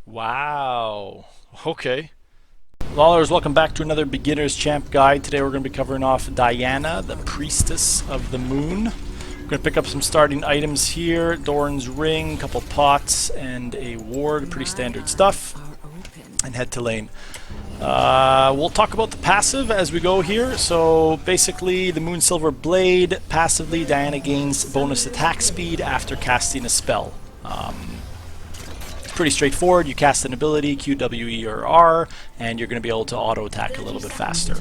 Wow. Okay. Lawlers, welcome back to another Beginner's Champ guide. Today we're going to be covering off Diana, the Priestess of the Moon. We're going to pick up some starting items here. Doran's Ring, couple pots, and a ward. Pretty standard stuff. And head to lane. We'll talk about the passive as we go here. So basically, the Moon Silver Blade, passively Diana gains bonus attack speed after casting a spell. Pretty straightforward. You cast an ability, Q, W, E, or R, and you're going to be able to auto attack a little bit faster.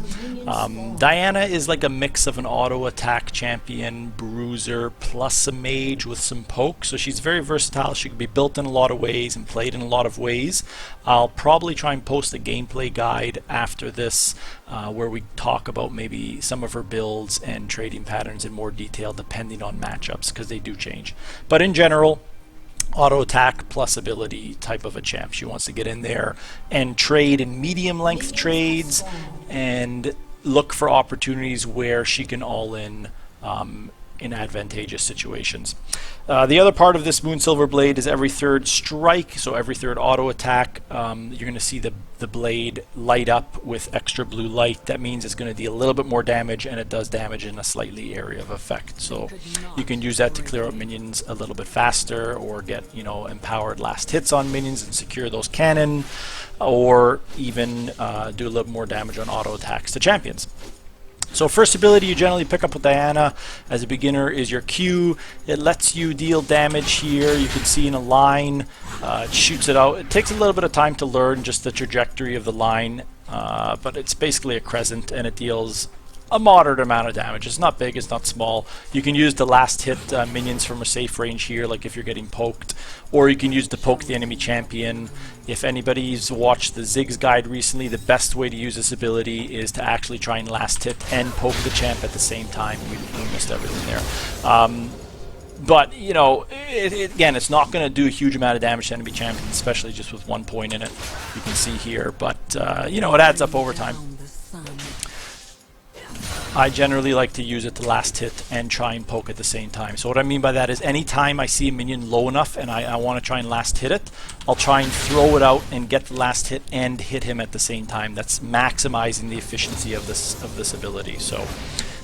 Diana is like a mix of an auto attack champion, bruiser, plus a mage with some poke. So she's very versatile. She can be built in a lot of ways and played in a lot of ways. I'll probably try and post a gameplay guide after this where we talk about maybe some of her builds and trading patterns in more detail depending on matchups, because they do change. But in general, auto attack plus ability type of a champ. She wants to get in there and trade in medium length trades and look for opportunities where she can all in advantageous situations. The other part of this Moon Silver Blade is every third strike, so every third auto attack, you're going to see the blade light up with extra blue light. That means it's going to deal a little bit more damage, and it does damage in a slightly area of effect. So you can use that to clear out minions a little bit faster, or get, empowered last hits on minions and secure those cannon, or even do a little more damage on auto attacks to champions. So first ability you generally pick up with Diana as a beginner is your Q. It lets you deal damage here. You can see in a line, it shoots it out. It takes a little bit of time to learn just the trajectory of the line, but it's basically a crescent, and it deals a moderate amount of damage. It's not big, it's not small. You can use the last hit minions from a safe range here, like if you're getting poked, or you can use to poke the enemy champion. If anybody's watched the Ziggs guide recently, the best way to use this ability is to actually try and last hit and poke the champ at the same time. We missed everything there. But, again, it's not going to do a huge amount of damage to enemy champions, especially just with 1 point in it. You can see here, but, it adds up over time. I generally like to use it to last hit and try and poke at the same time. So what I mean by that is anytime I see a minion low enough and I want to try and last hit it, I'll try and throw it out and get the last hit and hit him at the same time. That's maximizing the efficiency of this ability. So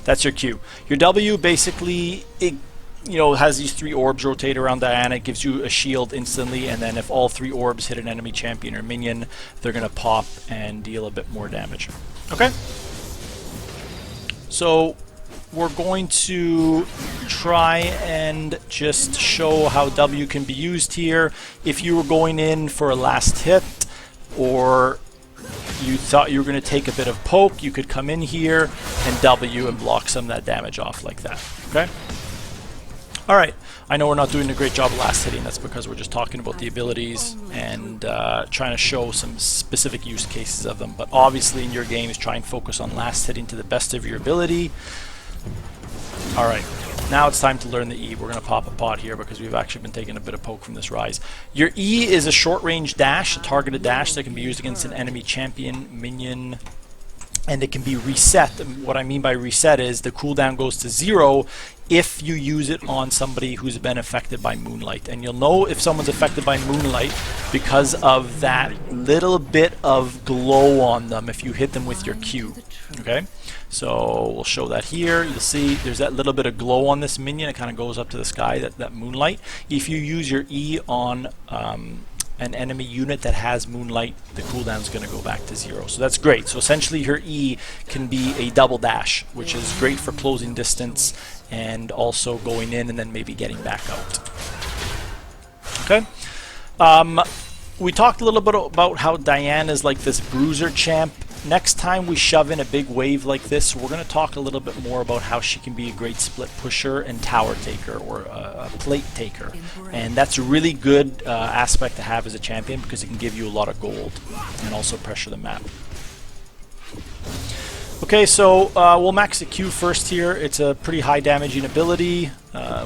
that's your Q. Your W, basically, it has these 3 orbs rotate around Diana. It gives you a shield instantly, and then if all 3 orbs hit an enemy champion or minion, they're going to pop and deal a bit more damage. Okay? So we're going to try and just show how W can be used here. If you were going in for a last hit, or you thought you were going to take a bit of poke, you could come in here and W and block some of that damage off like that. Okay? Alright, I know we're not doing a great job of last hitting. That's because we're just talking about the abilities and trying to show some specific use cases of them. But obviously in your games, try and focus on last hitting to the best of your ability. Alright, now it's time to learn the E. We're going to pop a pot here because we've actually been taking a bit of poke from this rise. Your E is a short range dash, a targeted dash that can be used against an enemy champion, minion, and it can be reset. And what I mean by reset is the cooldown goes to 0 if you use it on somebody who's been affected by moonlight. And you'll know if someone's affected by moonlight because of that little bit of glow on them if you hit them with your Q. Okay, so we'll show that here. You'll see there's that little bit of glow on this minion. It kind of goes up to the sky, that moonlight. If you use your E on an enemy unit that has moonlight, the cooldown is going to go back to 0. So that's great. So essentially her E can be a double dash, which is great for closing distance and also going in and then maybe getting back out. Okay. We talked a little bit about how Diana is like this bruiser champ. Next time we shove in a big wave like this, we're going to talk a little bit more about how she can be a great split pusher and tower taker, or a plate taker. And that's a really good aspect to have as a champion because it can give you a lot of gold and also pressure the map. Okay, so we'll max the Q first here. It's a pretty high damaging ability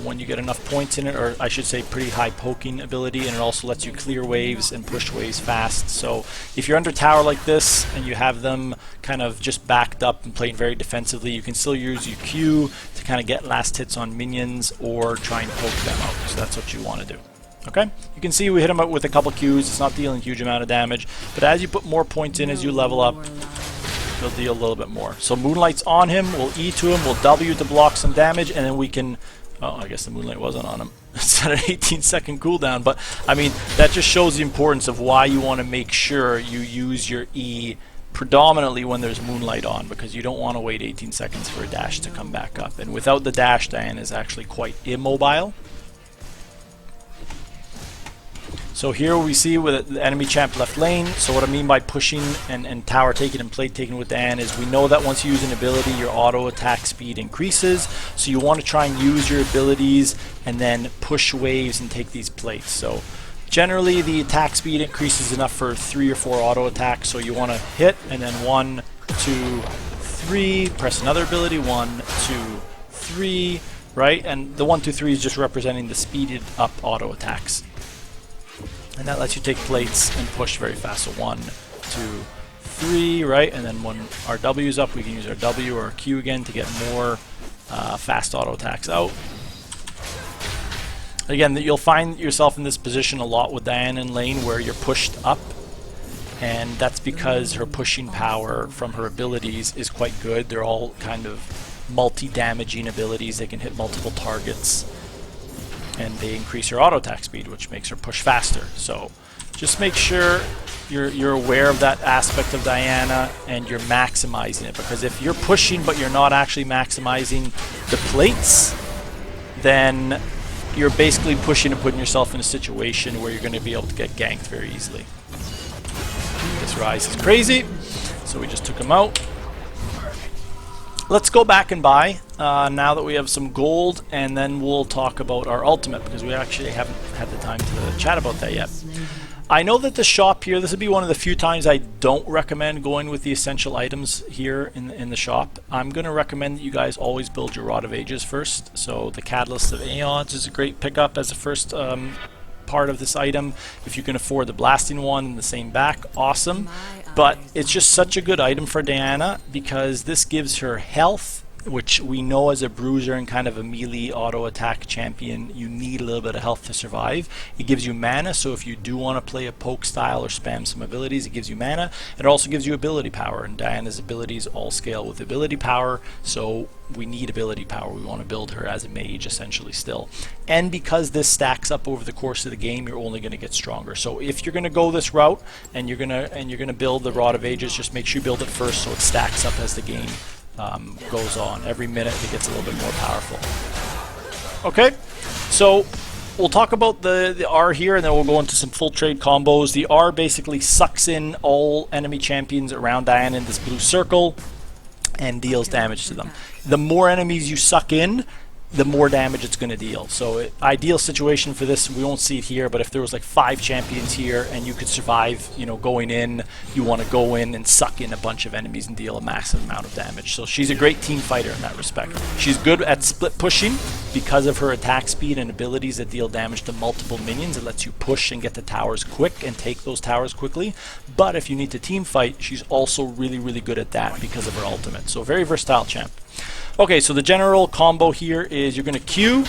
when you get enough points in it, or I should say pretty high poking ability, and it also lets you clear waves and push waves fast. So if you're under tower like this and you have them kind of just backed up and playing very defensively, you can still use your Q to kind of get last hits on minions or try and poke them out. So that's what you want to do. Okay, you can see we hit him with a couple Qs. It's not dealing a huge amount of damage, but as you put more points in, as you level up, he'll deal a little bit more. So Moonlight's on him, we'll E to him, we'll W to block some damage, and then we can... Oh, I guess the Moonlight wasn't on him. It's at an 18-second cooldown, but I mean, that just shows the importance of why you want to make sure you use your E predominantly when there's Moonlight on, because you don't want to wait 18 seconds for a dash to come back up. And without the dash, Diana is actually quite immobile. So here we see with the enemy champ left lane. So what I mean by pushing and tower taking and plate taking with Diana is we know that once you use an ability, your auto attack speed increases. So you want to try and use your abilities and then push waves and take these plates. So generally the attack speed increases enough for 3 or 4 auto attacks. So you want to hit and then 1, 2, 3, press another ability, 1, 2, 3, right? And the 1, 2, 3 is just representing the speeded up auto attacks. And that lets you take plates and push very fast. So 1, 2, 3, right? And then when our W is up, we can use our W or our Q again to get more fast auto attacks out. Again, you'll find yourself in this position a lot with Diana in lane where you're pushed up. And that's because her pushing power from her abilities is quite good. They're all kind of multi-damaging abilities. They can hit multiple targets. And they increase your auto attack speed, which makes her push faster. So just make sure you're aware of that aspect of Diana and you're maximizing it, because if you're pushing but you're not actually maximizing the plates, then you're basically pushing and putting yourself in a situation where you're going to be able to get ganked very easily. This Rise is crazy, so we just took him out. Let's go back and buy now that we have some gold, and then we'll talk about our ultimate, because we actually haven't had the time to chat about that yet. I know that the shop here, this would be one of the few times I don't recommend going with the essential items here in the shop. I'm going to recommend that you guys always build your Rod of Ages first. So the Catalyst of Aeons is a great pickup as a first part of this item. If you can afford the Blasting one in the same back, awesome. But it's just such a good item for Diana because this gives her health, which we know as a bruiser and kind of a melee auto attack champion, you need a little bit of health to survive. It gives you mana, so if you do want to play a poke style or spam some abilities, it gives you mana. It also gives you ability power, and Diana's abilities all scale with ability power, so we need ability power. We want to build her as a mage essentially still. And because this stacks up over the course of the game, you're only going to get stronger. So if you're going to go this route and you're going to build the Rod of Ages, just make sure you build it first so it stacks up as the game goes on. Every minute it gets a little bit more powerful. Okay, so we'll talk about the R here, and then we'll go into some full trade combos. The R basically sucks in all enemy champions around Diana in this blue circle and deals damage to them. The more enemies you suck in, the more damage it's going to deal. So ideal situation for this, we won't see it here, but if there was like 5 champions here and you could survive, you know, going in, you want to go in and suck in a bunch of enemies and deal a massive amount of damage. So she's a great team fighter in that respect. She's good at split pushing because of her attack speed and abilities that deal damage to multiple minions. It lets you push and get the towers quick and take those towers quickly. But if you need to team fight, she's also really, really good at that because of her ultimate. So very versatile champ. Okay, so the general combo here is you're going to Q,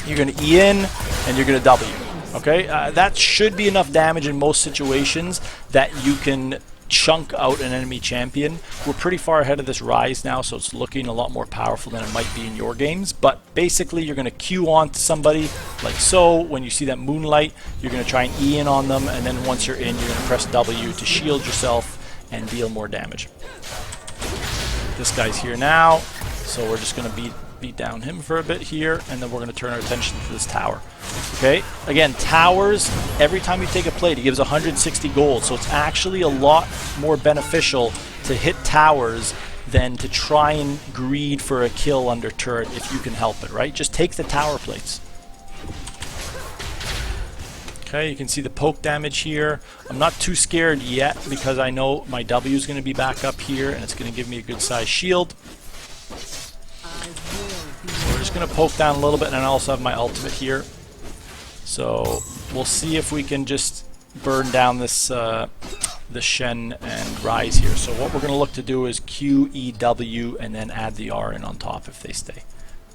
you're going to E in, and you're going to W. Okay, that should be enough damage in most situations that you can chunk out an enemy champion. We're pretty far ahead of this Rise now, so it's looking a lot more powerful than it might be in your games. But basically, you're going to Q on to somebody like so. When you see that Moonlight, you're going to try and E in on them, and then once you're in, you're going to press W to shield yourself and deal more damage. This guy's here now, so we're just going to beat down him for a bit here, and then we're going to turn our attention to this tower. Okay, again, towers, every time you take a plate, it gives 160 gold, so it's actually a lot more beneficial to hit towers than to try and greed for a kill under turret if you can help it, right? Just take the tower plates. Okay, you can see the poke damage here. I'm not too scared yet because I know my W is going to be back up here and it's going to give me a good size shield. So we're just going to poke down a little bit, and I also have my ultimate here. So we'll see if we can just burn down this the Shen and Rise here. So what we're going to look to do is Q, E, W, and then add the R in on top if they stay.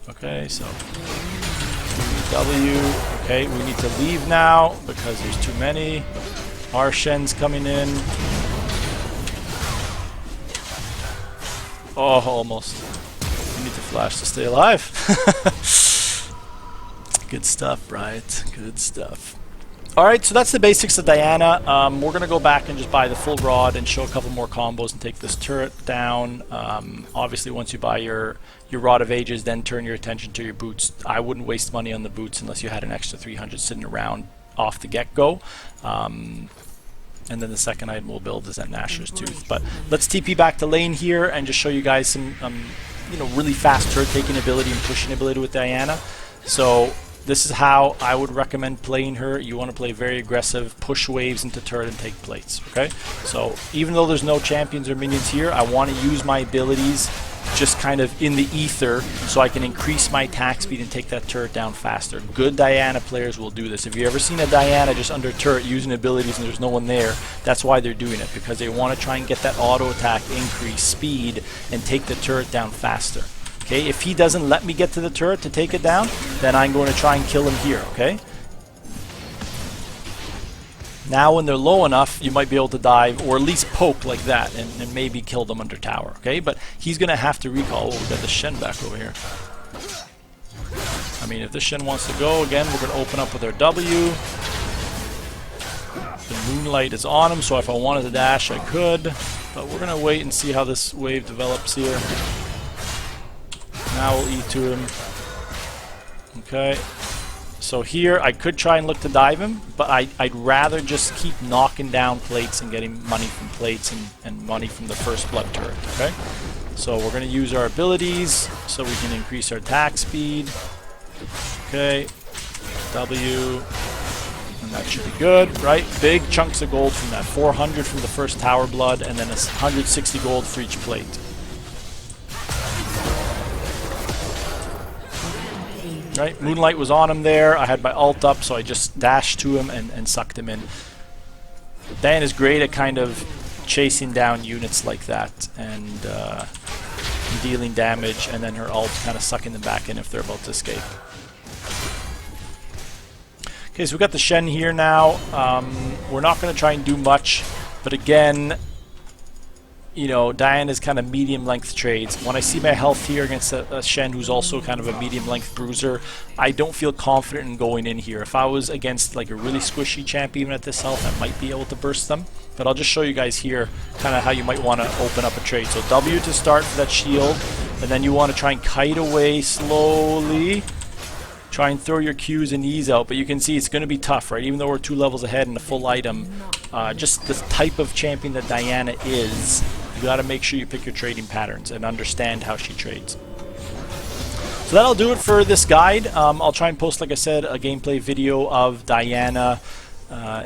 Okay, so W. Okay, we need to leave now because there's too many. Our Shen's coming in. Oh, almost. We need to flash to stay alive. Good stuff, right? Good stuff. Alright, so that's the basics of Diana. We're going to go back and just buy the full rod and show a couple more combos and take this turret down. Obviously, once you buy your Rod of Ages, then turn your attention to your boots. I wouldn't waste money on the boots unless you had an extra 300 sitting around off the get-go. And then the second item we'll build is that Nashor's Tooth. But let's TP back to lane here and just show you guys some really fast turret taking ability and pushing ability with Diana. So this is how I would recommend playing her. You want to play very aggressive, push waves into turret and take plates, okay? So even though there's no champions or minions here, I want to use my abilities just kind of in the ether so I can increase my attack speed and take that turret down faster. Good Diana players will do this. If you've ever seen a Diana just under turret using abilities and there's no one there, that's why they're doing it, because they want to try and get that auto attack increase speed and take the turret down faster. Okay, if he doesn't let me get to the turret to take it down, then I'm going to try and kill him here, okay? Now when they're low enough, you might be able to dive, or at least poke like that, and maybe kill them under tower, okay? But he's going to have to recall. Oh, we got the Shen back over here. I mean, if this Shen wants to go, again, we're going to open up with our W. The Moonlight is on him, so if I wanted to dash, I could. But we're going to wait and see how this wave develops here. Now we'll E to him. Okay. So here, I could try and look to dive him, but I'd rather just keep knocking down plates and getting money from plates and money from the first blood turret, okay? So we're going to use our abilities so we can increase our attack speed. Okay. W. And that should be good, right? Big chunks of gold from that. 400 from the first tower blood, and then 160 gold for each plate. Right, Moonlight was on him there. I had my ult up, so I just dashed to him and sucked him in. Diana is great at kind of chasing down units like that and dealing damage, and then her ult kind of sucking them back in if they're about to escape. Okay, so we've got the Shen here now. We're not going to try and do much, but again, you know, Diana's kind of medium-length trades. When I see my health here against a Shen who's also kind of a medium-length bruiser, I don't feel confident in going in here. If I was against like a really squishy champ even at this health, I might be able to burst them. But I'll just show you guys here kind of how you might want to open up a trade. So W to start for that shield, and then you want to try and kite away slowly. Try and throw your Qs and Es out, but you can see it's going to be tough, right? Even though we're 2 levels ahead and a full item, just the type of champion that Diana is, you got to make sure you pick your trading patterns and understand how she trades. So that'll do it for this guide. I'll try and post, like I said, a gameplay video of Diana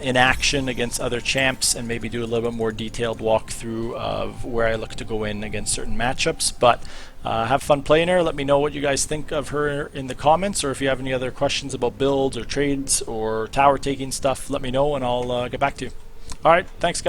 in action against other champs, and maybe do a little bit more detailed walkthrough of where I look to go in against certain matchups. But have fun playing her. Let me know what you guys think of her in the comments, or if you have any other questions about builds or trades or tower taking stuff, let me know and I'll get back to you. Alright, thanks guys.